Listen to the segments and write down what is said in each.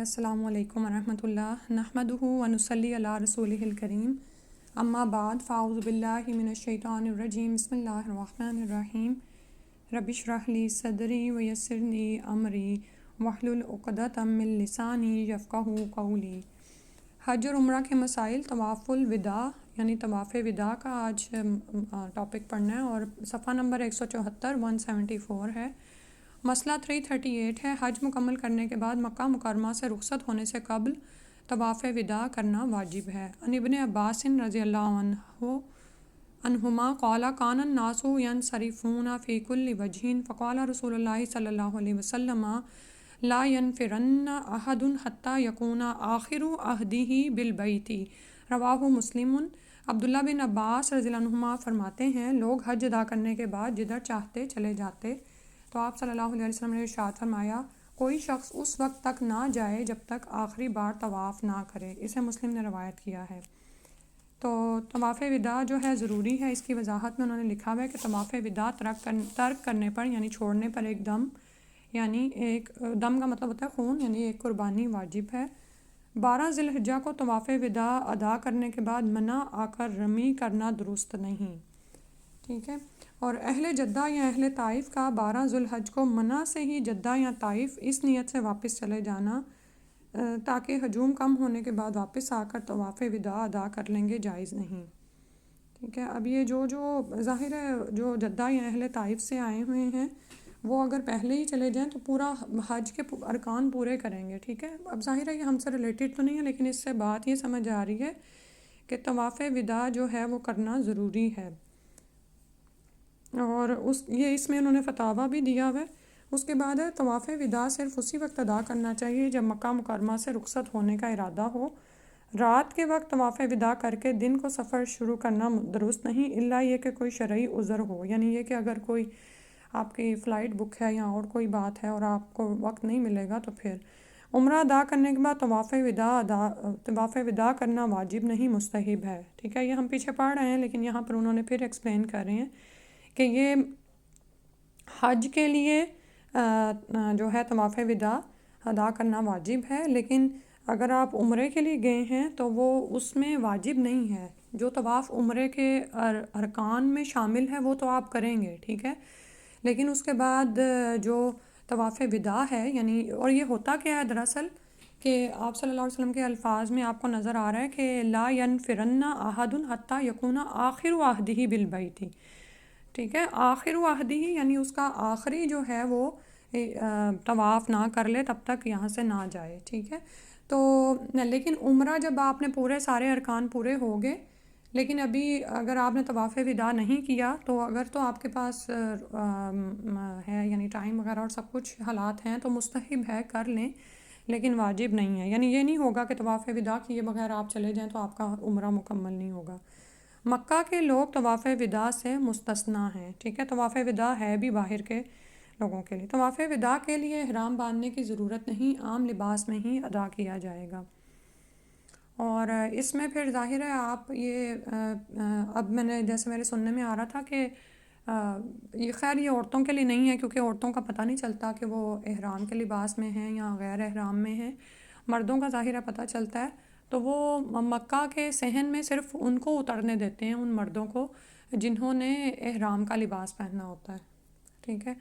السلام علیکم ورحمۃ اللہ نحمدہ ونصلی علی رسولہ الکریم اما بعد فاعوذ باللہ من الشیطان الرجیم بسم اللہ الرحمن الرحیم رب اشرح لی صدری ویسر لی امری واحلل عقدۃ من لسانی یفقہوا قولی۔ حج اور عمرہ کے مسائل، طواف الوداع یعنی طواف وداع کا آج ٹاپک پڑھنا ہے اور صفحہ نمبر 174 ہے۔ مسئلہ 338 ہے، حج مکمل کرنے کے بعد مکہ مکرمہ سے رخصت ہونے سے قبل طواف وداع کرنا واجب ہے۔ عن ابن عباس رضی اللہ عنہما قال کان الناس ینصرفون فی کل وجہ فقال رسول اللہ صلی اللہ علیہ وسلم لا ینفرن احد حتی یکون آخر عہدہ بالبیت، رواہ مسلم۔ عبداللہ بن عباس رضی اللہ عنہما فرماتے ہیں، لوگ حج ادا کرنے کے بعد جدھر چاہتے چلے جاتے، تو آپ صلی اللہ علیہ وسلم نے ارشاد فرمایا کوئی شخص اس وقت تک نہ جائے جب تک آخری بار طواف نہ کرے۔ اسے مسلم نے روایت کیا ہے۔ تو طواف وداع جو ہے ضروری ہے، اس کی وضاحت میں انہوں نے لکھا ہوا ہے کہ طواف وداع ترک کرنے پر یعنی چھوڑنے پر ایک دم، یعنی ایک دم کا مطلب ہوتا ہے خون، یعنی ایک قربانی واجب ہے۔ 12 ذی الحجہ کو طواف وداع ادا کرنے کے بعد منع آ کر رمی کرنا درست نہیں، ٹھیک ہے۔ اور اہل جدہ یا اہل طائف کا 12 ذی الحج کو منع سے ہی جدہ یا طائف اس نیت سے واپس چلے جانا تاکہ ہجوم کم ہونے کے بعد واپس آ کر طواف وداع ادا کر لیں گے، جائز نہیں، ٹھیک ہے۔ اب یہ جو ظاہر ہے جو جدہ یا اہل طائف سے آئے ہوئے ہیں وہ اگر پہلے ہی چلے جائیں تو پورا حج کے ارکان پورے کریں گے، ٹھیک ہے۔ اب ظاہر ہے یہ ہم سے ریلیٹڈ تو نہیں ہے، لیکن اس سے بات یہ سمجھ آ رہی ہے کہ طواف وداع جو ہے وہ کرنا ضروری ہے، اور اس میں انہوں نے فتاویٰ بھی دیا ہوا ہے۔ اس کے بعد ہے طواف وداع صرف اسی وقت ادا کرنا چاہیے جب مکہ مکرمہ سے رخصت ہونے کا ارادہ ہو۔ رات کے وقت طواف وداع کر کے دن کو سفر شروع کرنا درست نہیں، الا یہ کہ کوئی شرعی عذر ہو، یعنی یہ کہ اگر کوئی آپ کی فلائٹ بک ہے یا اور کوئی بات ہے اور آپ کو وقت نہیں ملے گا تو پھر عمرہ ادا کرنے کے بعد طواف وداع کرنا واجب نہیں، مستحب ہے، ٹھیک ہے۔ یہ ہم پیچھے پڑھ رہے ہیں لیکن یہاں پر انہوں نے پھر ایکسپلین کر رہے ہیں کہ یہ حج کے لیے جو ہے طواف وداع ادا کرنا واجب ہے، لیکن اگر آپ عمرے کے لیے گئے ہیں تو وہ اس میں واجب نہیں ہے۔ جو طواف عمرے کے ارکان میں شامل ہے وہ تو آپ کریں گے، ٹھیک ہے، لیکن اس کے بعد جو طواف وداع ہے یعنی، اور یہ ہوتا کیا ہے دراصل کہ آپ صلی اللہ علیہ وسلم کے الفاظ میں آپ کو نظر آ رہا ہے کہ لا ینفرن احد حتی یکون آخر عہدہ بالبیت، ٹھیک ہے۔ آخر عہدہ یعنی اس کا آخری جو ہے وہ طواف نہ کر لے تب تک یہاں سے نہ جائے، ٹھیک ہے۔ تو لیکن عمرہ جب آپ نے پورے سارے ارکان پورے ہو گئے لیکن ابھی اگر آپ نے طواف وداع نہیں کیا تو اگر تو آپ کے پاس ہے یعنی ٹائم وغیرہ اور سب کچھ حالات ہیں تو مستحب ہے، کر لیں، لیکن واجب نہیں ہے، یعنی یہ نہیں ہوگا کہ طواف وداع کیے بغیر آپ چلے جائیں تو آپ کا عمرہ مکمل نہیں ہوگا۔ مکہ کے لوگ طواف وداع سے مستثنیٰ ہیں، ٹھیک ہے۔ طواف وداع ہے بھی باہر کے لوگوں کے لیے۔ طواف وداع کے لیے احرام باندھنے کی ضرورت نہیں، عام لباس میں ہی ادا کیا جائے گا۔ اور اس میں پھر ظاہر ہے آپ یہ اب میں نے جیسے میرے سننے میں آ رہا تھا کہ یہ خیر یہ عورتوں کے لیے نہیں ہے کیونکہ عورتوں کا پتہ نہیں چلتا کہ وہ احرام کے لباس میں ہیں یا غیر احرام میں ہیں، مردوں کا ظاہر ہے پتہ چلتا ہے، تو وہ مکہ کے صحن میں صرف ان کو اترنے دیتے ہیں، ان مردوں کو جنہوں نے احرام کا لباس پہننا ہوتا ہے، ٹھیک ہے۔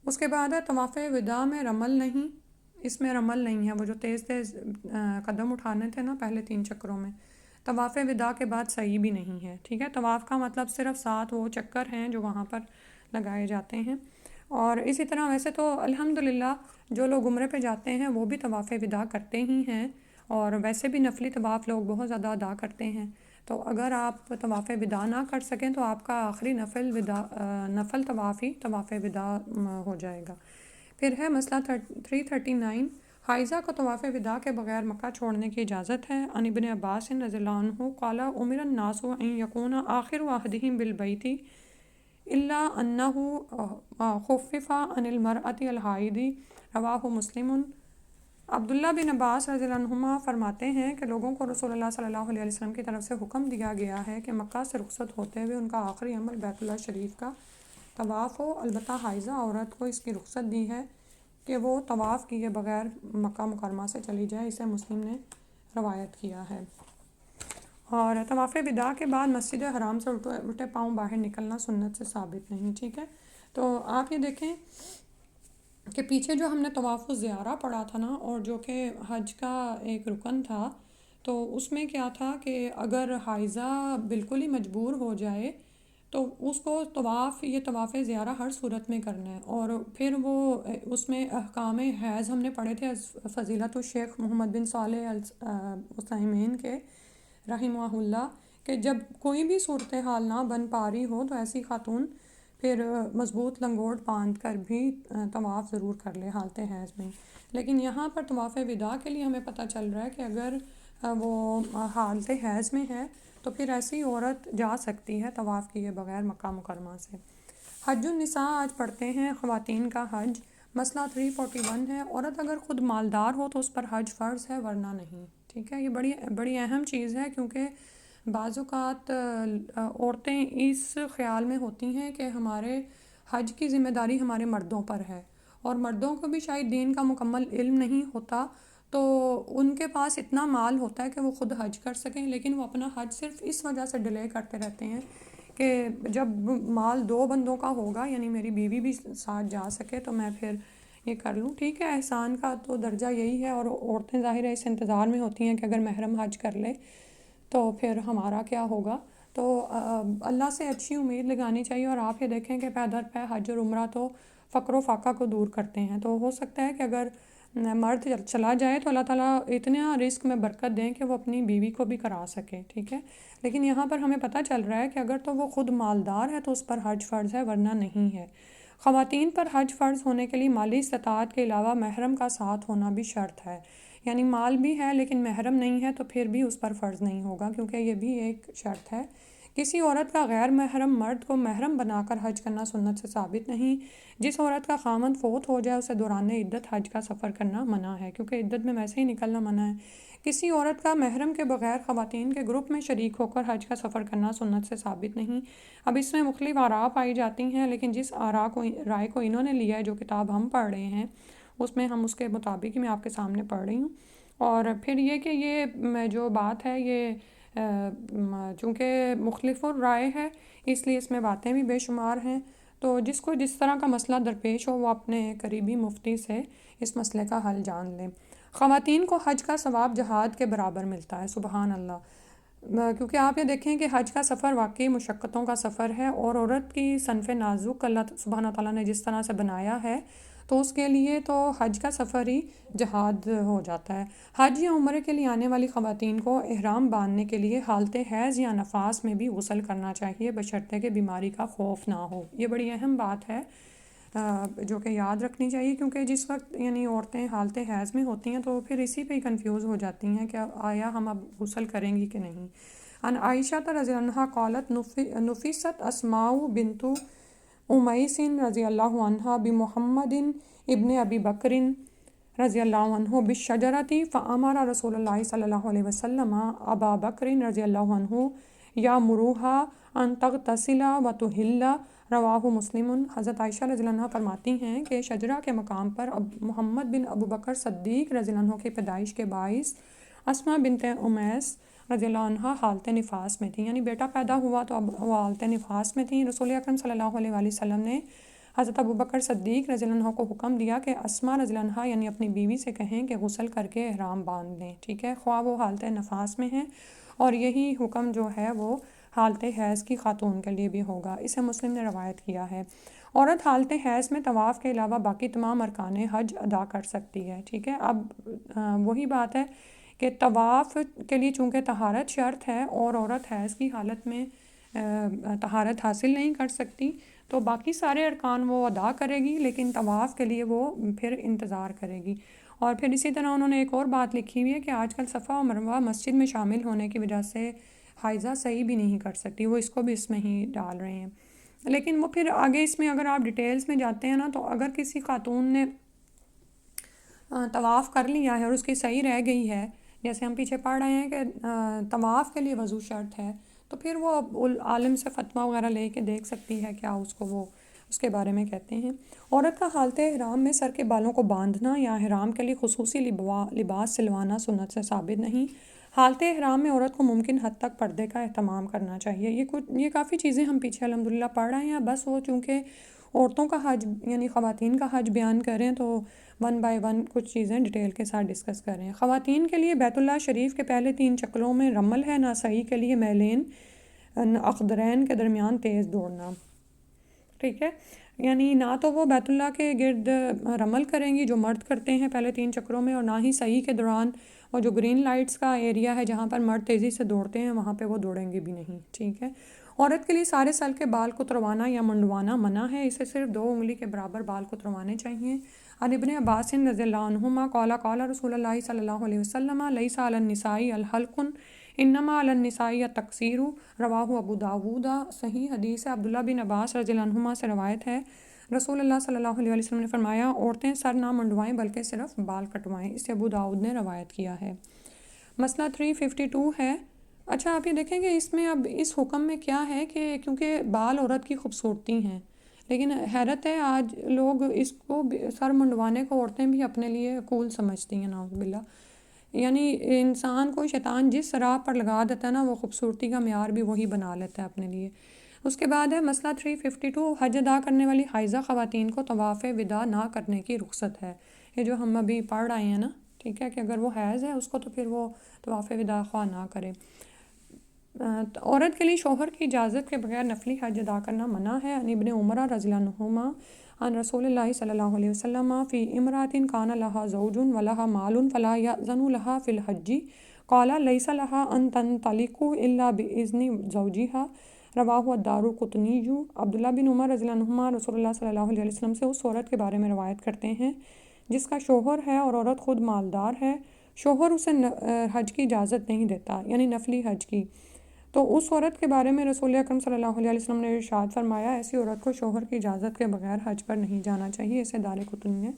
اس کے بعد ہے طواف وداع میں رمل نہیں، اس میں رمل نہیں ہے، وہ جو تیز تیز قدم اٹھانے تھے نا پہلے 3 چکروں میں، طواف وداع کے بعد صحیح بھی نہیں ہے، ٹھیک ہے۔ طواف کا مطلب صرف 7 وہ چکر ہیں جو وہاں پر لگائے جاتے ہیں۔ اور اسی طرح ویسے تو الحمدللہ جو لوگ عمرے پہ جاتے ہیں وہ بھی طواف وداع کرتے ہی ہیں، اور ویسے بھی نفلی طواف لوگ بہت زیادہ ادا کرتے ہیں، تو اگر آپ طواف وداع نہ کر سکیں تو آپ کا آخری نفل طواف ہی طواف وداع ہو جائے گا۔ پھر ہے مسئلہ 339، حائضہ کو طواف وداع کے بغیر مکہ چھوڑنے کی اجازت ہے۔ عن ابن عباس رضی اللہ عنہ قال امر الناس ان یکون آخر عہدہم بالبیت الا انہ خفف عن المرأة الحائض، رواہ مسلم۔ عبداللہ بن عباس رضی اللہ عنہما فرماتے ہیں کہ لوگوں کو رسول اللہ صلی اللہ علیہ وسلم کی طرف سے حکم دیا گیا ہے کہ مکہ سے رخصت ہوتے ہوئے ان کا آخری عمل بیت اللہ شریف کا طواف ہو، البتہ حائضہ عورت کو اس کی رخصت دی ہے کہ وہ طواف کیے بغیر مکہ مکرمہ سے چلی جائے، اسے مسلم نے روایت کیا ہے۔ اور طواف وداع کے بعد مسجد حرام سے الٹے پاؤں باہر نکلنا سنت سے ثابت نہیں، ٹھیک ہے۔ تو آپ یہ دیکھیں کہ پیچھے جو ہم نے طواف الزیارہ پڑھا تھا نا، اور جو کہ حج کا ایک رکن تھا، تو اس میں کیا تھا کہ اگر حائضہ بالکل ہی مجبور ہو جائے تو اس کو یہ طواف زیارہ ہر صورت میں کرنا ہے۔ اور پھر وہ اس میں احکام حیض ہم نے پڑھے تھے فضیلت الشیخ محمد بن صالح العثیمین کے رحمہ اللہ، کہ جب کوئی بھی صورتحال نہ بن پا رہی ہو تو ایسی خاتون پھر مضبوط لنگوٹ باندھ کر بھی طواف ضرور کر لے حالت حیض میں۔ لیکن یہاں پر طواف وداع کے لیے ہمیں پتہ چل رہا ہے کہ اگر وہ حالت حیض میں ہے تو پھر ایسی عورت جا سکتی ہے طواف کیے بغیر مکہ مکرمہ سے۔ حج النساء آج پڑھتے ہیں خواتین کا حج۔ مسئلہ 341 ہے، عورت اگر خود مالدار ہو تو اس پر حج فرض ہے ورنہ نہیں، ٹھیک ہے۔ یہ بڑی اہم چیز ہے، کیونکہ بعض اوقات عورتیں اس خیال میں ہوتی ہیں کہ ہمارے حج کی ذمہ داری ہمارے مردوں پر ہے، اور مردوں کو بھی شاید دین کا مکمل علم نہیں ہوتا، تو ان کے پاس اتنا مال ہوتا ہے کہ وہ خود حج کر سکیں، لیکن وہ اپنا حج صرف اس وجہ سے ڈیلے کرتے رہتے ہیں کہ جب مال 2 بندوں کا ہوگا، یعنی میری بیوی بھی ساتھ جا سکے تو میں پھر یہ کر لوں، ٹھیک ہے۔ احسان کا تو درجہ یہی ہے، اور عورتیں ظاہر ہے اس انتظار میں ہوتی ہیں کہ اگر محرم حج کر لے تو پھر ہمارا کیا ہوگا۔ تو اللہ سے اچھی امید لگانی چاہیے، اور آپ یہ دیکھیں کہ پے در پے حج اور عمرہ تو فقر و فاقہ کو دور کرتے ہیں، تو ہو سکتا ہے کہ اگر مرد چلا جائے تو اللہ تعالیٰ اتنا رزق میں برکت دیں کہ وہ اپنی بیوی کو بھی کرا سکے، ٹھیک ہے۔ لیکن یہاں پر ہمیں پتہ چل رہا ہے کہ اگر تو وہ خود مالدار ہے تو اس پر حج فرض ہے ورنہ نہیں ہے۔ خواتین پر حج فرض ہونے کے لیے مالی استطاعت کے علاوہ محرم کا ساتھ ہونا بھی شرط ہے، یعنی مال بھی ہے لیکن محرم نہیں ہے تو پھر بھی اس پر فرض نہیں ہوگا، کیونکہ یہ بھی ایک شرط ہے۔ کسی عورت کا غیر محرم مرد کو محرم بنا کر حج کرنا سنت سے ثابت نہیں۔ جس عورت کا خامند فوت ہو جائے اسے دوران عدت حج کا سفر کرنا منع ہے، کیونکہ عدت میں ویسے ہی نکلنا منع ہے۔ کسی عورت کا محرم کے بغیر خواتین کے گروپ میں شریک ہو کر حج کا سفر کرنا سنت سے ثابت نہیں۔ اب اس میں مختلف آراء پائی جاتی ہیں، لیکن جس رائے کو انہوں نے لیا ہے، جو کتاب ہم پڑھ رہے ہیں اس میں ہم اس کے مطابق ہی میں آپ کے سامنے پڑھ رہی ہوں۔ اور پھر یہ کہ یہ جو بات ہے یہ چونکہ مختلف رائے ہے اس لیے اس میں باتیں بھی بے شمار ہیں، تو جس کو جس طرح کا مسئلہ درپیش ہو وہ اپنے قریبی مفتی سے اس مسئلے کا حل جان لیں۔ خواتین کو حج کا ثواب جہاد کے برابر ملتا ہے، سبحان اللہ، کیونکہ آپ یہ دیکھیں کہ حج کا سفر واقعی مشقتوں کا سفر ہے، اور عورت کی صنف نازک اللہ سبحانہ تعالیٰ نے جس طرح سے بنایا ہے تو اس کے لیے تو حج کا سفر ہی جہاد ہو جاتا ہے۔ حج یا عمرے کے لیے آنے والی خواتین کو احرام باندھنے کے لیے حالت حیض یا نفاس میں بھی غسل کرنا چاہیے، بشرطے کہ بیماری کا خوف نہ ہو۔ یہ بڑی اہم بات ہے جو کہ یاد رکھنی چاہیے، کیونکہ جس وقت یعنی عورتیں حالت حیض میں ہوتی ہیں تو پھر اسی پہ ہی کنفیوز ہو جاتی ہیں کہ آیا ہم اب غسل کریں گی کہ نہیں۔ ان عائشہ رضی اللہ عنہا قالت نفست اسماء بنت امیس رضی اللہ عنہا بمحمد ابن ابی بکر رضی اللہ عنہ بالشجرۃ فامر رسول اللہ صلی اللہ علیہ وسلم ابا بکر رضی اللہ عنہ یامرها ان تغتسل وتحل، رواہ مسلم۔ حضرت عائشہ رضی اللہ عنہ فرماتی ہیں کہ شجرہ کے مقام پر محمد بن ابو بکر صدیق رضی اللہ عنہ کی پیدائش کے باعث اسماء بنت امیس رضی اللہ عنہ حالت نفاس میں تھیں، یعنی بیٹا پیدا ہوا تو اب وہ حالت نفاس میں تھیں۔ رسول اکرم صلی اللہ علیہ وآلہ وسلم نے حضرت ابو بکر صدیق رضی اللہ عنہ کو حکم دیا کہ اسماء رضی اللہ عنہ یعنی اپنی بیوی سے کہیں کہ غسل کر کے احرام باندھ لیں، ٹھیک ہے، خواہ وہ حالت نفاس میں ہیں، اور یہی حکم جو ہے وہ حالت حیض کی خاتون کے لیے بھی ہوگا، اسے مسلم نے روایت کیا ہے۔ عورت حالت حیض میں طواف کے علاوہ باقی تمام ارکان حج ادا کر سکتی ہے، ٹھیک ہے۔ اب وہی بات ہے کہ طواف کے لیے چونکہ طہارت شرط ہے اور عورت حیض کی حالت میں طہارت حاصل نہیں کر سکتی، تو باقی سارے ارکان وہ ادا کرے گی، لیکن طواف کے لیے وہ پھر انتظار کرے گی۔ اور پھر اسی طرح انہوں نے ایک اور بات لکھی ہوئی ہے کہ آج کل صفا و مروہ مسجد میں شامل ہونے کی وجہ سے حائضہ صحیح بھی نہیں کر سکتی، وہ اس کو بھی اس میں ہی ڈال رہے ہیں۔ لیکن وہ پھر آگے اس میں اگر آپ ڈیٹیلز میں جاتے ہیں نا، تو اگر کسی خاتون نے طواف کر لیا ہے اور اس کی صحیح رہ گئی ہے، جیسے ہم پیچھے پڑھ رہے ہیں کہ طواف کے لیے وضو شرط ہے، تو پھر وہ عالم سے فتویٰ وغیرہ لے کے دیکھ سکتی ہے کیا اس کو وہ اس کے بارے میں کہتے ہیں۔ عورت کا حالت احرام میں سر کے بالوں کو باندھنا یا احرام کے لیے خصوصی لباس سلوانا سنت سے ثابت نہیں۔ حالت احرام میں عورت کو ممکن حد تک پردے کا اہتمام کرنا چاہیے۔ یہ کافی چیزیں ہم پیچھے الحمدللہ پڑھ رہے ہیں، بس وہ چونکہ عورتوں کا حج یعنی خواتین کا حج بیان کریں تو ون بائی ون کچھ چیزیں ڈیٹیل کے ساتھ ڈسکس کریں۔ خواتین کے لیے بیت اللہ شریف کے پہلے 3 چکروں میں رمل ہے، نہ سعی کے لیے میلین اقدرین کے درمیان تیز دوڑنا، ٹھیک ہے، یعنی نہ تو وہ بیت اللہ کے گرد رمل کریں گی جو مرد کرتے ہیں پہلے 3 چکروں میں، اور نہ ہی سعی کے دوران اور جو گرین لائٹس کا ایریا ہے جہاں پر مرد تیزی سے دوڑتے ہیں وہاں پہ وہ دوڑیں گے بھی نہیں، ٹھیک ہے۔ عورت کے لیے سارے سر کے بال کتروانا یا منڈوانا منع ہے، اسے صرف 2 انگلی کے برابر بال کتروانے چاہیے۔ عن ابن عباس رضی اللہ عنہما قال قال رسول اللہ صلی اللہ علیہ وسلم لیس علی النساء الحلق انما علی النساء التقصیر، رواہ ابو داود۔ صحیح حدیث ہے، عبداللہ بن عباس رضی اللہ عنہما سے روایت ہے، رسول اللہ صلی اللہ علیہ وسلم نے فرمایا عورتیں سر نہ منڈوائیں بلکہ صرف بال کٹوائیں، اسے ابو داود نے روایت کیا ہے۔ مسئلہ 352 ہے۔ اچھا آپ یہ دیکھیں کہ اس میں اب اس حکم میں کیا ہے کہ کیونکہ بال عورت کی خوبصورتی ہیں، لیکن حیرت ہے آج لوگ اس کو سر منڈوانے کو عورتیں بھی اپنے لیے کول سمجھتی ہیں، نعوذ باللہ۔ یعنی انسان کو شیطان جس راہ پر لگا دیتا ہے نا، وہ خوبصورتی کا معیار بھی وہی بنا لیتا ہے اپنے لیے۔ اس کے بعد ہے مسئلہ 352، حج ادا کرنے والی حائضہ خواتین کو طواف وداع نہ کرنے کی رخصت ہے۔ یہ جو ہم ابھی پڑھ رہے ہیں نا، ٹھیک ہے، کہ اگر وہ حیض ہے اس کو تو پھر وہ طواف وداع خواہ نہ کرے۔ عورت کے لیے شوہر کی اجازت کے بغیر نفلی حج ادا کرنا منع ہے۔ عن ابن عمر رضی اللہ عنہما عن رسول اللہ صلی اللہ علیہ وسلم فی امرأۃ کان لها زوج ولها مال فلا یأذن لها فی الحج قال لیس لها ان تنطلق الا باذن زوجها، رواہ الدارقطنی۔ عبداللہ بن عمر رضی اللہ عنہما رسول اللہ صلی اللہ علیہ وسلم سے اس عورت کے بارے میں روایت کرتے ہیں جس کا شوہر ہے اور عورت خود مالدار ہے، شوہر اسے حج کی اجازت نہیں دیتا، یعنی نفلی حج کی، تو اس عورت کے بارے میں رسول اکرم صلی اللہ علیہ وسلم نے ارشاد فرمایا ایسی عورت کو شوہر کی اجازت کے بغیر حج پر نہیں جانا چاہیے، اسے دارقطنی نے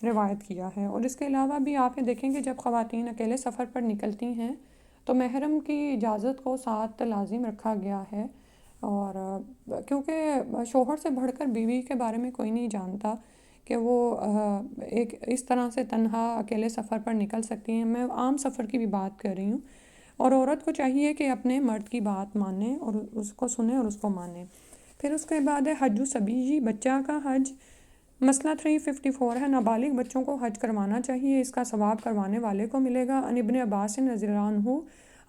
روایت کیا ہے۔ اور اس کے علاوہ بھی آپ یہ دیکھیں کہ جب خواتین اکیلے سفر پر نکلتی ہیں تو محرم کی اجازت کو ساتھ لازم رکھا گیا ہے، اور کیونکہ شوہر سے بڑھ کر بیوی کے بارے میں کوئی نہیں جانتا کہ وہ ایک اس طرح سے تنہا اکیلے سفر پر نکل سکتی ہیں۔ میں عام سفر کی بھی بات کر رہی ہوں، اور عورت کو چاہیے کہ اپنے مرد کی بات مانے اور اس کو سنے اور اس کو مانے۔ پھر اس کے بعد ہے حج الصبی، بچہ کا حج۔ مسئلہ 354 ہے، نابالغ بچوں کو حج کروانا چاہیے، اس کا ثواب کروانے والے کو ملے گا۔ عن ابن عباس رضی اللہ عنہ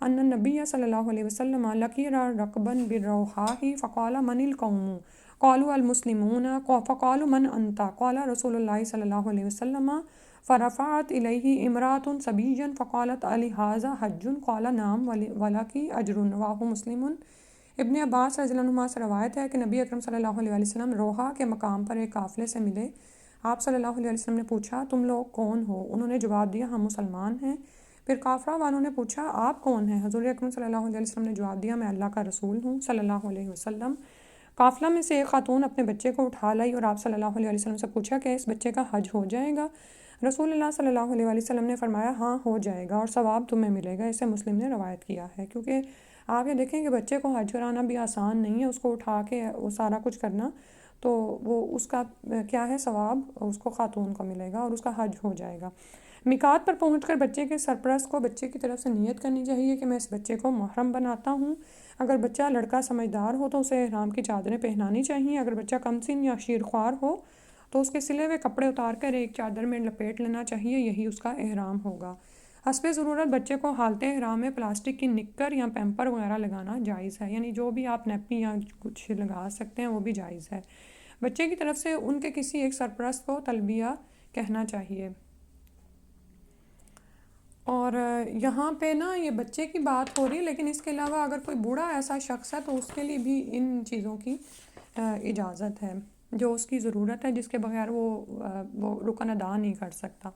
ان النبی صلی اللہ علیہ وسلم لقی رکبا بالروحاء فقال من القوم قالوا المسلمون فقالوا من انت قال رسول اللہ صلی اللہ علیہ وسلم فرفعت الیہ امرأۃ صبیا فقالت علی ھذا حج قال نعم ولکی اجر، رواہ مسلم۔ ابن عباس رضی اللہ عنہ سے روایت ہے کہ نبی اکرم صلی اللہ علیہ وسلم روحا کے مقام پر ایک قافلے سے ملے، آپ صلی اللہ علیہ وسلم نے پوچھا تم لوگ کون ہو؟ انہوں نے جواب دیا ہم مسلمان ہیں۔ پھر قافلہ والوں نے پوچھا آپ کون ہیں؟ حضور اکرم صلی اللہ علیہ وسلم نے جواب دیا میں اللہ کا رسول ہوں صلی اللہ علیہ وسلم۔ قافلہ میں سے ایک خاتون اپنے بچے کو اٹھا لائی اور آپ صلی اللہ علیہ وسلم سے پوچھا کہ اس بچے کا حج ہو جائے گا؟ رسول اللہ صلی اللہ علیہ وسلم نے فرمایا ہاں ہو جائے گا اور ثواب تمہیں ملے گا، اسے مسلم نے روایت کیا ہے۔ کیونکہ آپ یہ دیکھیں کہ بچے کو حج کرانا بھی آسان نہیں ہے، اس کو اٹھا کے وہ سارا کچھ کرنا، تو وہ اس کا کیا ہے ثواب اس کو خاتون کو ملے گا اور اس کا حج ہو جائے گا۔ میقات پر پہنچ کر بچے کے سرپرست کو بچے کی طرف سے نیت کرنی چاہیے کہ میں اس بچے کو محرم بناتا ہوں۔ اگر بچہ لڑکا سمجھدار ہو تو اسے احرام کی چادریں پہنانی چاہیے، اگر بچہ کم سن یا شیرخوار ہو تو اس کے سلے ہوئے کپڑے اتار کر ایک چادر میں لپیٹ لینا چاہیے، یہی اس کا احرام ہوگا۔ حسب ضرورت بچے کو حالت احرام میں پلاسٹک کی نکر یا پیمپر وغیرہ لگانا جائز ہے، یعنی جو بھی آپ نیپی یا کچھ لگا سکتے ہیں وہ بھی جائز ہے۔ بچے کی طرف سے ان کے کسی ایک سرپرست کو تلبیہ کہنا چاہیے۔ اور یہاں پہ نا یہ بچے کی بات ہو رہی ہے، لیکن اس کے علاوہ اگر کوئی بوڑھا ایسا شخص ہے تو اس کے لیے بھی ان چیزوں کی اجازت ہے جو اس کی ضرورت ہے، جس کے بغیر وہ رکن ادا نہیں کر سکتا۔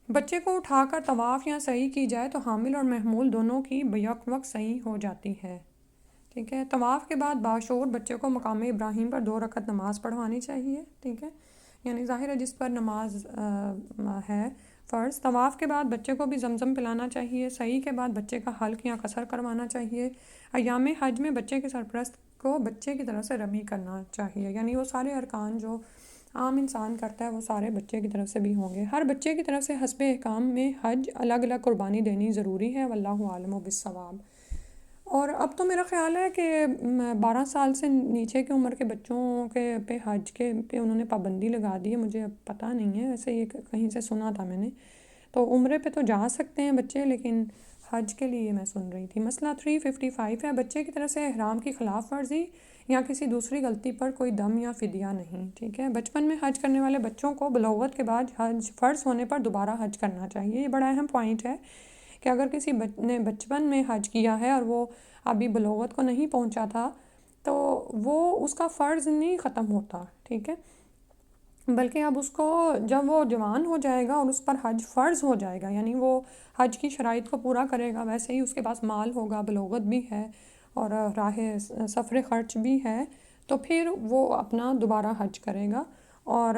بچے کو اٹھا کر طواف یا سعی کی جائے تو حامل اور محمول دونوں کی بیک وقت سعی ہو جاتی ہے، ٹھیک ہے۔ طواف کے بعد باشعور بچے کو مقام ابراہیم پر 2 رکعت نماز پڑھوانی چاہیے، ٹھیک ہے، یعنی ظاہر ہے جس پر نماز ہے فرض۔ طواف کے بعد بچے کو بھی زمزم پلانا چاہیے، سعی کے بعد بچے کا حلق یا قصر کروانا چاہیے۔ ایام حج میں بچے کے سرپرست کو بچے کی طرف سے رمی کرنا چاہیے، یعنی وہ سارے ارکان جو عام انسان کرتا ہے وہ سارے بچے کی طرف سے بھی ہوں گے۔ ہر بچے کی طرف سے حسب احکام میں حج الگ الگ قربانی دینی ضروری ہے، واللہ عالم بالصواب۔ اور اب تو میرا خیال ہے کہ 12 سال سے نیچے کی عمر کے بچوں کے پہ حج کے پہ انہوں نے پابندی لگا دی ہے، مجھے اب پتہ نہیں ہے، ویسے یہ کہیں سے سنا تھا میں نے۔ تو عمرے پہ تو جا سکتے ہیں بچے، لیکن حج کے لیے میں سن رہی تھی۔ مسئلہ 355 ہے، بچے کی طرف سے احرام کی خلاف ورزی یا کسی دوسری غلطی پر کوئی دم یا فدیہ نہیں، ٹھیک ہے۔ بچپن میں حج کرنے والے بچوں کو بلوغت کے بعد حج فرض ہونے پر دوبارہ حج کرنا چاہیے۔ یہ بڑا اہم پوائنٹ ہے کہ اگر کسی نے بچپن میں حج کیا ہے اور وہ ابھی بلوغت کو نہیں پہنچا تھا تو وہ اس کا فرض نہیں ختم ہوتا، ٹھیک ہے، بلکہ اب اس کو جب وہ جوان ہو جائے گا اور اس پر حج فرض ہو جائے گا، یعنی وہ حج کی شرائط کو پورا کرے گا، ویسے ہی اس کے پاس مال ہوگا، بلوغت بھی ہے اور راہ سفر خرچ بھی ہے، تو پھر وہ اپنا دوبارہ حج کرے گا۔ اور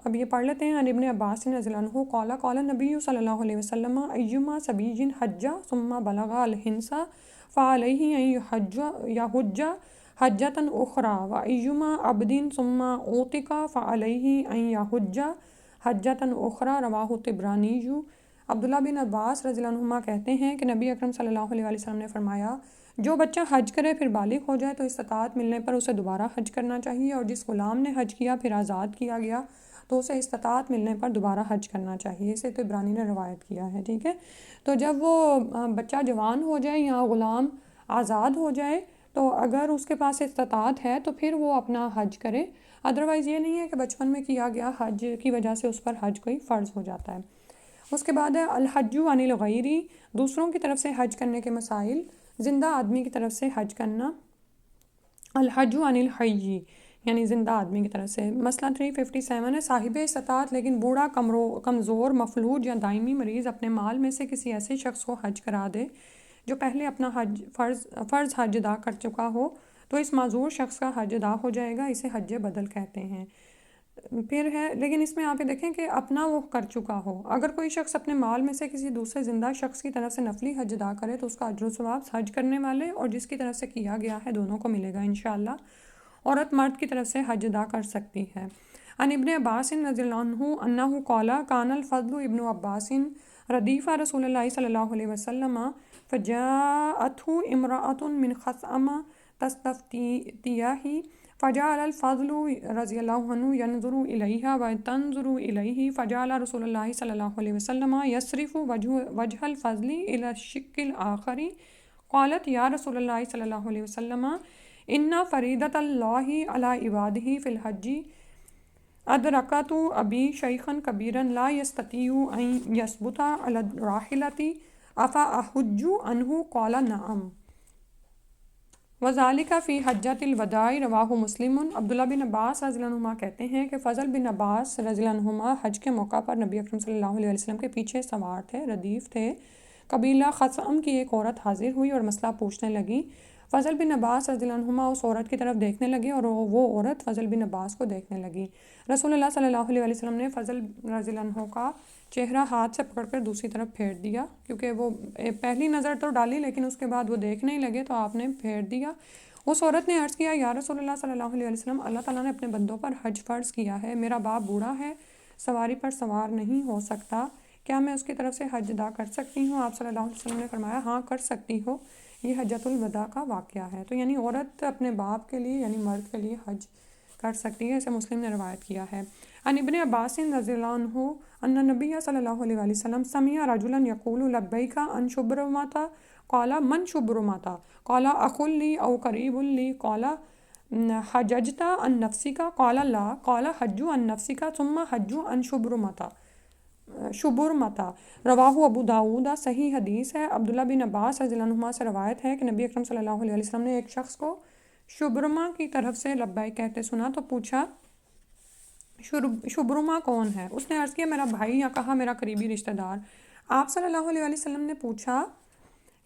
اب یہ پڑھ لیتے ہیں۔ عن ابن عباس رضی اللہ عنہ قال قال نبی صلی اللہ علیہ وسلم ایما صبی حج ثم بلغ الحنس فعلیہ ان یحج حجۃ اخری و ایما عبد ثم اعتق فعلیہ ان یحج حجۃ اخری، رواہ طبرانی۔ عبداللہ بن عباس رضی اللہ عنہما کہتے ہیں کہ نبی اکرم صلی اللہ علیہ وسلم نے فرمایا، جو بچہ حج کرے پھر بالغ ہو جائے تو استطاعت ملنے پر اسے دوبارہ حج کرنا چاہیے، اور جس غلام نے حج کیا پھر آزاد کیا گیا تو اسے استطاعت ملنے پر دوبارہ حج کرنا چاہیے، اسے طبرانی نے روایت کیا ہے، ٹھیک ہے۔ تو جب وہ بچہ جوان ہو جائے یا غلام آزاد ہو جائے تو اگر اس کے پاس استطاعت ہے تو پھر وہ اپنا حج کرے، ادروائز یہ نہیں ہے کہ بچپن میں کیا گیا حج کی وجہ سے اس پر حج کوئی فرض ہو جاتا ہے۔ اس کے بعد ہے الحج عن الغیر، دوسروں کی طرف سے حج کرنے کے مسائل۔ زندہ آدمی کی طرف سے حج کرنا، الحج عن الحی یعنی زندہ آدمی کی طرف سے۔ مسئلہ 357 ہے، صاحب استطاعت لیکن بوڑھا، کمزور، مفلوج یا دائمی مریض اپنے مال میں سے کسی ایسے شخص کو حج کرا دے جو پہلے اپنا فرض حج ادا کر چکا ہو تو اس معذور شخص کا حج ادا ہو جائے گا، اسے حج بدل کہتے ہیں۔ پھر ہے، لیکن اس میں آپ یہ دیکھیں کہ اپنا وہ کر چکا ہو، اگر کوئی شخص اپنے مال میں سے کسی دوسرے زندہ شخص کی طرف سے نفلی حج ادا کرے تو اس کا اجر و ثواب حج کرنے والے اور جس کی طرف سے کیا گیا ہے دونوں کو ملے گا انشاءاللہ۔ عورت مرد کی طرف سے حج ادا کر سکتی ہے۔ عن ابن عباس رضی اللہ عنہ انہ قال کان الفضل ابن عباس ردیف رسول اللہ صلی اللہ علیہ وسلم فجاءته امرأة من خثعم تستفتیہ فجعل الفضل رضی اللہ عنہ ينظر الیہا وتنظر الیہ فجعل رسول اللہ صلی اللہ علیہ وسلم یصرف وجہ الفضل الی الشق الآخر قالت یا رسول اللہ صلی اللہ علیہ وسلم ان فریضۃ اللہ علی عبادہ فی الحج ادرکت ابی شیخا کبیرا لا یستطیع ان یثبت علی الراحلۃ افاحج عنہ قال نعم وذالک فی حجۃ الوداع، رواہ مسلم۔ عبداللہ بن عباس رضی اللہ عنہما کہتے ہیں کہ فضل بن عباس رضی اللہ عنہما حج کے موقع پر نبی اکرم صلی اللہ علیہ وسلم کے پیچھے سوار تھے، ردیف تھے۔ قبیلہ خثعم کی ایک عورت حاضر ہوئی اور مسئلہ پوچھنے لگی۔ فضل بن عباس رضی اللہ عنہما اس عورت کی طرف دیکھنے لگے اور وہ عورت فضل بن عباس کو دیکھنے لگی۔ رسول اللہ صلی اللہ علیہ وسلم نے فضل رضی اللہ عنہ کا چہرہ ہاتھ سے پکڑ کر دوسری طرف پھیر دیا، کیونکہ وہ پہلی نظر تو ڈالی لیکن اس کے بعد وہ دیکھنے ہی لگے تو آپ نے پھیر دیا۔ اس عورت نے عرض کیا، یا رسول اللہ صلی اللہ علیہ وسلم، اللہ تعالیٰ نے اپنے بندوں پر حج فرض کیا ہے، میرا باپ بوڑھا ہے، سواری پر سوار نہیں ہو سکتا، کیا میں اس کی طرف سے حج ادا کر سکتی ہوں؟ آپ صلی اللہ علیہ وسلم نے فرمایا، ہاں کر سکتی ہو، یہ حجۃ الوداع کا واقعہ ہے۔ تو یعنی عورت اپنے باپ کے لیے یعنی مرد کے لیے حج کر سکتی ہے، اسے مسلم نے روایت کیا ہے۔ عن ابن عباس رضی اللہ عنہ ان نبی صلی اللہ علیہ وسلم سمع رجلا یقول لبیک عن شبرمۃ قال من شبرمۃ قال اخ لی او قریب لی قال حججت عن نفسک قال لا قال حج عن نفسک ثم حج عن شبرمۃ رواہ ابو داؤد، صحیح حدیث ہے۔ عبداللہ بن عباس رضی اللہ عنہما سے روایت ہے کہ نبی اکرم صلی اللہ علیہ وسلم نے ایک شخص کو شبرما کی طرف سے لبیک کہتے سنا تو پوچھا شبرما کون ہے؟ اس نے عرض کیا میرا بھائی، یا کہا میرا قریبی رشتہ دار۔ آپ صلی اللہ علیہ وسلم نے پوچھا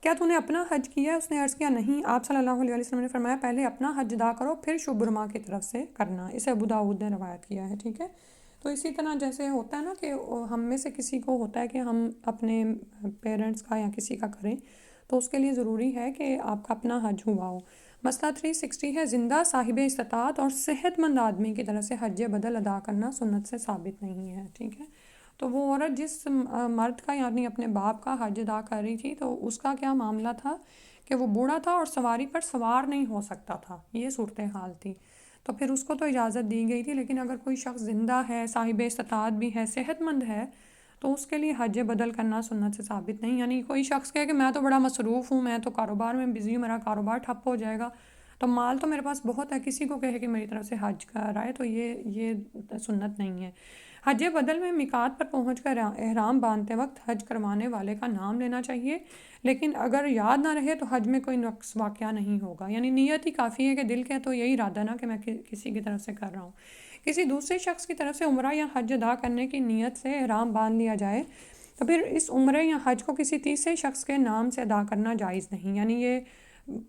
کیا تو نے اپنا حج کیا ہے؟ اس نے عرض کیا نہیں۔ آپ صلی اللہ علیہ وسلم نے فرمایا پہلے اپنا حج ادا کرو پھر شبرما کی طرف سے کرنا، اسے ابو داؤد نے روایت کیا ہے، ٹھیک ہے۔ تو اسی طرح جیسے ہوتا ہے نا کہ ہم میں سے کسی کو ہوتا ہے کہ ہم اپنے پیرنٹس کا یا کسی کا کریں تو اس کے لیے ضروری ہے کہ آپ کا اپنا حج ہوا ہو۔ مسئلہ 360 ہے، زندہ صاحب استطاعت اور صحت مند آدمی کی طرف سے حج بدل ادا کرنا سنت سے ثابت نہیں ہے، ٹھیک ہے۔ تو وہ عورت جس مرد کا یعنی اپنے باپ کا حج ادا کر رہی تھی، تو اس کا کیا معاملہ تھا کہ وہ بوڑھا تھا اور سواری پر سوار نہیں ہو سکتا تھا، یہ صورتحال تھی۔ تو پھر اس کو تو اجازت دی گئی تھی، لیکن اگر کوئی شخص زندہ ہے، صاحب استطاعت بھی ہے، صحت مند ہے، تو اس کے لیے حج بدل کرنا سنت سے ثابت نہیں۔ یعنی کوئی شخص کہے کہ میں تو بڑا مصروف ہوں، میں تو کاروبار میں بزی ہوں، میرا کاروبار ٹھپ ہو جائے گا، تو مال تو میرے پاس بہت ہے، کسی کو کہے کہ میری طرف سے حج کرائے، تو یہ سنت نہیں ہے۔ حج بدل میں میقات پر پہنچ کر احرام باندھتے وقت حج کروانے والے کا نام لینا چاہیے، لیکن اگر یاد نہ رہے تو حج میں کوئی نقص واقع نہیں ہوگا۔ یعنی نیت ہی کافی ہے کہ دل کے تو یہی ارادہ نا کہ میں کسی کی طرف سے کر رہا ہوں۔ کسی دوسرے شخص کی طرف سے عمرہ یا حج ادا کرنے کی نیت سے احرام باندھ لیا جائے تو پھر اس عمرے یا حج کو کسی تیسرے شخص کے نام سے ادا کرنا جائز نہیں۔ یعنی یہ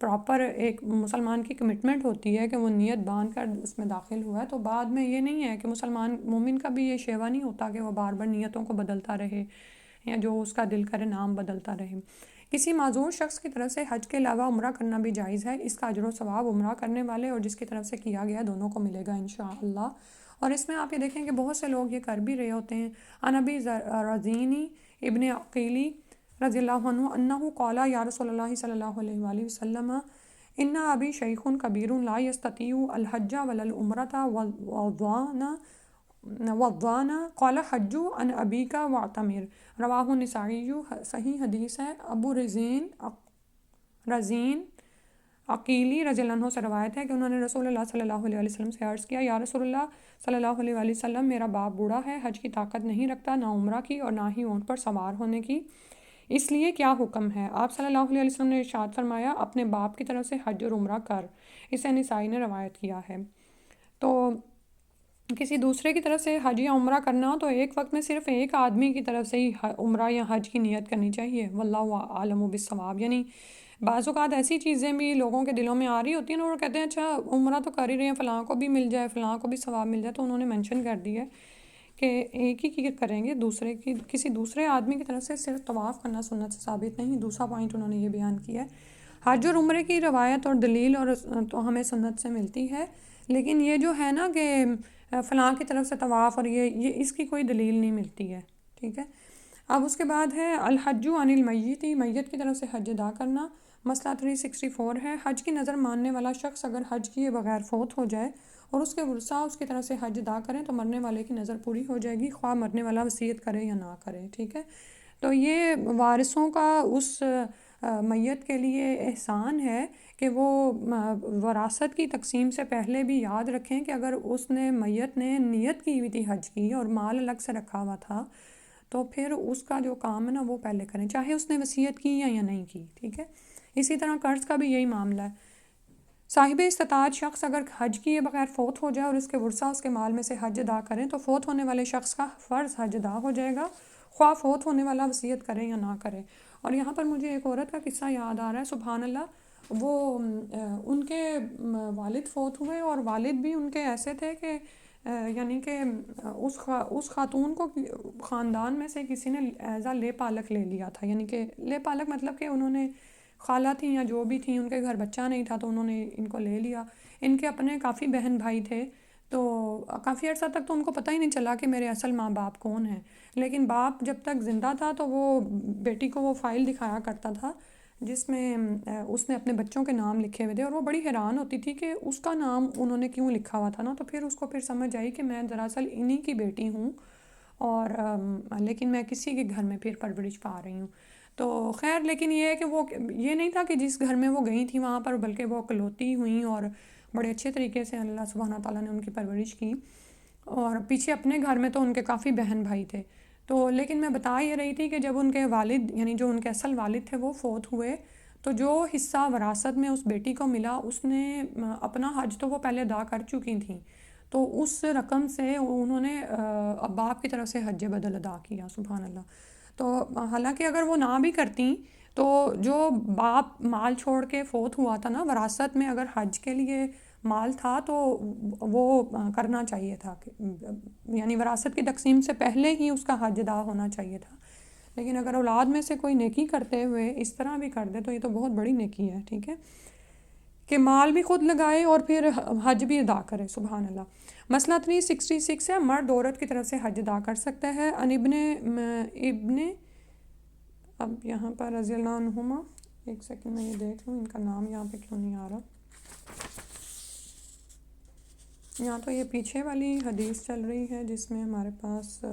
پراپر ایک مسلمان کی کمٹمنٹ ہوتی ہے کہ وہ نیت باندھ کر اس میں داخل ہوا ہے، تو بعد میں یہ نہیں ہے کہ مسلمان مومن کا بھی یہ شیوا نہیں ہوتا کہ وہ بار بار نیتوں کو بدلتا رہے یا جو اس کا دل کرے نام بدلتا رہے۔ کسی معذور شخص کی طرف سے حج کے علاوہ عمرہ کرنا بھی جائز ہے، اس کا اجر و ثواب عمرہ کرنے والے اور جس کی طرف سے کیا گیا دونوں کو ملے گا انشاءاللہ۔ اور اس میں آپ یہ دیکھیں کہ بہت سے لوگ یہ کر بھی رہے ہوتے ہیں۔ عن ابی رزینی ابن عقیلی رضی اللہ عنہ انہ قال یا رسول اللہ صلی اللہ علیہ وآلہ وسلم ان ابی شیخ کبیر لا یستطیع الحج ولا العمرۃ وضانا قال حج عن ابیک واعتمر، رواہ النسائی، صحیح حدیث ہے۔ ابو رزین عقیلی رضی اللہ عنہ سے روایت ہے کہ انہوں نے رسول اللہ صلی اللہ علیہ وسلم سے عرض کیا، یا رسول اللہ صلی اللہ علیہ وآلہ وسلم، میرا باپ بوڑھا ہے، حج کی طاقت نہیں رکھتا، نہ عمرہ کی اور نہ ہی اونٹ پر سوار ہونے کی، اس لیے کیا حکم ہے؟ آپ صلی اللہ علیہ وسلم نے ارشاد فرمایا، اپنے باپ کی طرف سے حج اور عمرہ کر۔ اسے نسائی نے روایت کیا ہے۔ تو کسی دوسرے کی طرف سے حج یا عمرہ کرنا ہو تو ایک وقت میں صرف ایک آدمی کی طرف سے ہی عمرہ یا حج کی نیت کرنی چاہیے، واللہ عالم بالصواب۔ یعنی بعض اوقات ایسی چیزیں بھی لوگوں کے دلوں میں آ رہی ہوتی ہیں اور وہ کہتے ہیں اچھا عمرہ تو کر ہی رہے ہیں، فلاں کو بھی مل جائے، فلاں کو بھی ثواب مل جائے، تو انہوں نے مینشن کر دی ہے کہ ایک ہی کی کریں گے، دوسرے کی کسی دوسرے آدمی کی طرف سے صرف طواف کرنا سنت سے ثابت نہیں۔ دوسرا پوائنٹ انہوں نے یہ بیان کیا ہے، حج اور عمرے کی روایت اور دلیل اور تو ہمیں سنت سے ملتی ہے، لیکن یہ جو ہے نا کہ فلاں کی طرف سے طواف اور یہ اس کی کوئی دلیل نہیں ملتی ہے، ٹھیک ہے۔ اب اس کے بعد ہے الحج عن المیت، میت کی طرف سے حج ادا کرنا۔ مسئلہ 364 ہے، حج کی نظر ماننے والا شخص اگر حج کیے بغیر فوت ہو جائے اور اس کے ورثاء اس کی طرف سے حج ادا کریں تو مرنے والے کی نظر پوری ہو جائے گی، خواہ مرنے والا وصیت کرے یا نہ کرے، ٹھیک ہے۔ تو یہ وارثوں کا اس میت کے لیے احسان ہے کہ وہ وراثت کی تقسیم سے پہلے بھی یاد رکھیں کہ اگر اس نے میت نے نیت کی ہوئی تھی حج کی اور مال الگ سے رکھا ہوا تھا تو پھر اس کا جو کام ہے نا وہ پہلے کریں، چاہے اس نے وصیت کی یا نہیں کی، ٹھیک ہے۔ اسی طرح قرض کا بھی یہی معاملہ ہے، صاحب استطاعت شخص اگر حج کیے بغیر فوت ہو جائے اور اس کے ورثاء اس کے مال میں سے حج ادا کریں تو فوت ہونے والے شخص کا فرض حج ادا ہو جائے گا، خواہ فوت ہونے والا وصیت کرے یا نہ کرے۔ اور یہاں پر مجھے ایک عورت کا قصہ یاد آ رہا ہے، سبحان اللہ، وہ ان کے والد فوت ہوئے اور والد بھی ان کے ایسے تھے کہ یعنی کہ اس خاتون کو خاندان میں سے کسی نے ایز لے پالک لے لیا تھا، یعنی کہ لے پالک مطلب کہ انہوں نے خالہ تھیں یا جو بھی تھیں، ان کے گھر بچہ نہیں تھا تو انہوں نے ان کو لے لیا۔ ان کے اپنے کافی بہن بھائی تھے، تو کافی عرصہ تک تو ان کو پتہ ہی نہیں چلا کہ میرے اصل ماں باپ کون ہیں، لیکن باپ جب تک زندہ تھا تو وہ بیٹی کو وہ فائل دکھایا کرتا تھا جس میں اس نے اپنے بچوں کے نام لکھے ہوئے تھے، اور وہ بڑی حیران ہوتی تھی کہ اس کا نام انہوں نے کیوں لکھا ہوا تھا نا، تو پھر اس کو پھر سمجھ آئی کہ میں دراصل انہی کی بیٹی ہوں اور لیکن میں کسی کے گھر میں پھر پرورش پا رہی ہوں۔ تو خیر، لیکن یہ ہے کہ وہ یہ نہیں تھا کہ جس گھر میں وہ گئی تھیں وہاں پر، بلکہ وہ اکلوتی ہوئیں اور بڑے اچھے طریقے سے اللہ سبحانہ تعالیٰ نے ان کی پرورش کی، اور پیچھے اپنے گھر میں تو ان کے کافی بہن بھائی تھے۔ تو لیکن میں بتا یہ رہی تھی کہ جب ان کے والد یعنی جو ان کے اصل والد تھے وہ فوت ہوئے تو جو حصہ وراثت میں اس بیٹی کو ملا، اس نے اپنا حج تو وہ پہلے ادا کر چکی تھیں، تو اس رقم سے انہوں نے باپ کی طرف سے حج بدل ادا کیا، سبحان اللہ۔ تو حالانکہ اگر وہ نہ بھی کرتیں تو جو باپ مال چھوڑ کے فوت ہوا تھا نا، وراثت میں اگر حج کے لیے مال تھا تو وہ کرنا چاہیے تھا، یعنی وراثت کی تقسیم سے پہلے ہی اس کا حج ادا ہونا چاہیے تھا۔ لیکن اگر اولاد میں سے کوئی نیکی کرتے ہوئے اس طرح بھی کر دے تو یہ تو بہت بڑی نیکی ہے، ٹھیک ہے۔ کہ مال بھی خود لگائے اور پھر حج بھی ادا کرے. سبحان اللہ. مسئلہ 366 ہے، مرد عورت کی طرف سے حج ادا کر سکتا ہے. ابن اب یہاں پر رضی اللہ عنہما، ایک سیکنڈ میں یہ دیکھ لوں ان کا نام یہاں پہ کیوں نہیں آ رہا. یہاں تو یہ پیچھے والی حدیث چل رہی ہے جس میں ہمارے پاس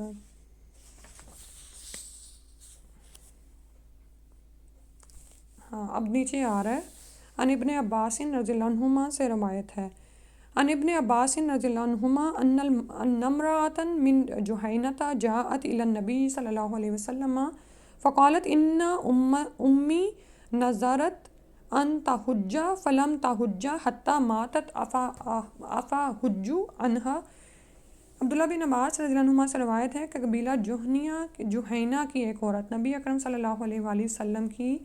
ہاں اب نیچے آ رہا ہے. ان ابن عباس رضی اللہ عنہما سے روایت ہے. ان ابن عباس رضی اللہ عنہما ان امرأة من جہینة جاءت الى النبی صلی اللہ علیہ وسلم فقالت ان امی نذرت ان تحج فلم تحج حتی ماتت افاحج عنہا. عبداللہ بن عباس رضی اللہ عنہما سے روایت ہے کہ قبیلہ جہینہ کی ایک عورت نبی اکرم صلی اللہ علیہ وآلہ وسلم کی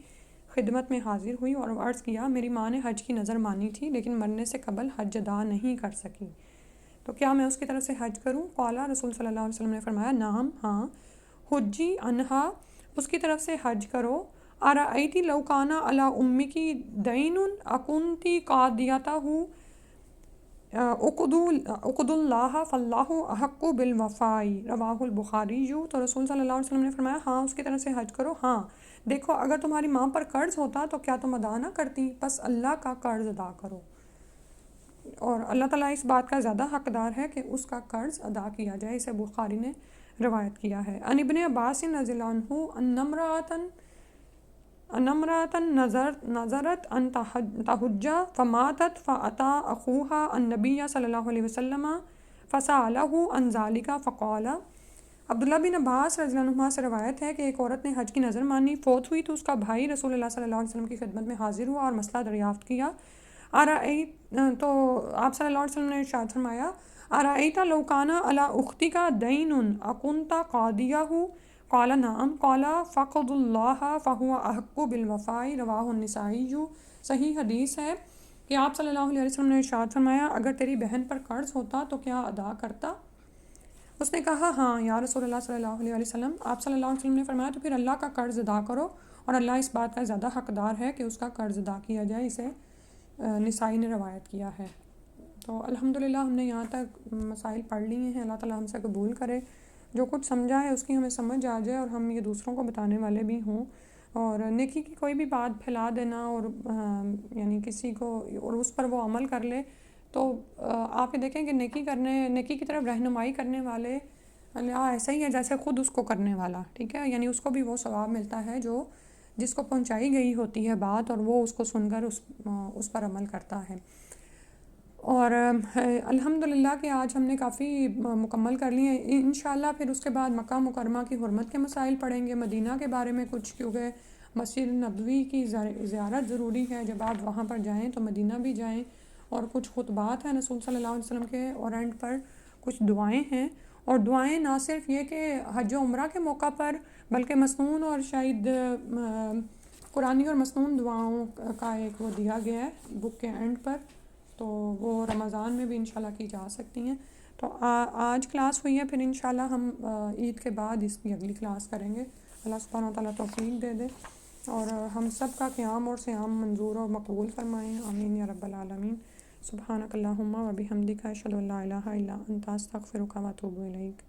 خدمت میں حاضر ہوئی اور عرض کیا میری ماں نے حج کی نظر مانی تھی لیکن مرنے سے قبل حج ادا نہیں کر سکی، تو کیا میں اس کی طرف سے حج کروں؟ قالا، رسول صلی اللہ علیہ وسلم نے فرمایا نعم، ہاں، حجی عنہا، اس کی طرف سے حج کرو. ارأیتی لو کان علی امک دین اکنتی قاضیتہ اقدوا اللہ فاللہ احق بالوفاء. رواہ البخاری. تو رسول صلی اللہ علیہ وسلم نے فرمایا ہاں اس کی طرف سے حج کرو. ہاں دیکھو اگر تمہاری ماں پر قرض ہوتا تو کیا تم ادا نہ کرتی؟ بس اللہ کا قرض ادا کرو، اور اللہ تعالیٰ اس بات کا زیادہ حقدار ہے کہ اس کا قرض ادا کیا جائے. اسے بخاری نے روایت کیا ہے. ان ابن عباس رضی اللہ عنہ ان امرأة نذرت ان تحج فماتت فأتى اخوها النبی صلی اللہ علیہ وسلم فسألہ عن ذلك فقال. عبداللہ بن عباس رضی اللہ عنہ سے روایت ہے کہ ایک عورت نے حج کی نظر مانی، فوت ہوئی تو اس کا بھائی رسول اللہ صلی اللہ علیہ وسلم کی خدمت میں حاضر ہوا اور مسئلہ دریافت کیا. تو آپ صلی اللہ علیہ وسلم نے ارشاد فرمایا ارأیت لو کان علی اختک دین اکنت قاضیہ؟ قال نعم. قال فاقض اللہ فہو احق بالوفاء. رواہ النسائی. صحیح حدیث ہے کہ آپ صلی اللہ علیہ وسلم نے ارشاد فرمایا اگر تیری بہن پر قرض ہوتا تو کیا ادا کرتا؟ اس نے کہا ہاں یا رسول اللہ صلی اللہ علیہ وسلم. آپ صلی اللہ علیہ وسلم نے فرمایا تو پھر اللہ کا قرض ادا کرو، اور اللہ اس بات کا زیادہ حقدار ہے کہ اس کا قرض ادا کیا جائے. اسے نسائی نے روایت کیا ہے. تو الحمدللہ ہم نے یہاں تک مسائل پڑھ لیے ہیں. اللہ تعالیٰ ہم سے قبول کرے، جو کچھ سمجھا ہے اس کی ہمیں سمجھ آ جائے اور ہم یہ دوسروں کو بتانے والے بھی ہوں. اور نیکی کی کوئی بھی بات پھیلا دینا اور یعنی کسی کو اور اس پر وہ عمل کر لے، تو آپ یہ دیکھیں کہ نیکی کی طرف رہنمائی کرنے والے ایسا ہی ہے جیسے خود اس کو کرنے والا. ٹھیک ہے، یعنی اس کو بھی وہ ثواب ملتا ہے جو جس کو پہنچائی گئی ہوتی ہے بات، اور وہ اس کو سن کر اس پر عمل کرتا ہے. اور الحمدللہ کہ آج ہم نے کافی مکمل کر لی ہیں. انشاءاللہ پھر اس کے بعد مکہ مکرمہ کی حرمت کے مسائل پڑھیں گے، مدینہ کے بارے میں کچھ، کیونکہ مسجد نبوی کی زیارت ضروری ہے. جب آپ وہاں پر جائیں تو مدینہ بھی جائیں، اور کچھ خطبات ہیں رسول صلی اللہ علیہ وسلم کے، اور اینڈ پر کچھ دعائیں ہیں. اور دعائیں نہ صرف یہ کہ حج و عمرہ کے موقع پر، بلکہ مسنون اور شاید قرآنی اور مسنون دعاؤں کا ایک وہ دیا گیا ہے بک کے اینڈ پر، تو وہ رمضان میں بھی انشاءاللہ کی جا سکتی ہیں. تو آج کلاس ہوئی ہے، پھر انشاءاللہ ہم عید کے بعد اس کی اگلی کلاس کریں گے. اللہ سبحانہ و تعالیٰ توفیق دے دے اور ہم سب کا قیام اور صیام منظور اور مقبول فرمائیں. آمین یا رب العالمین. سبحانک اللہم و بحمدک اشہد ان لا الہ الا انت استغفرک و اتوب الیک.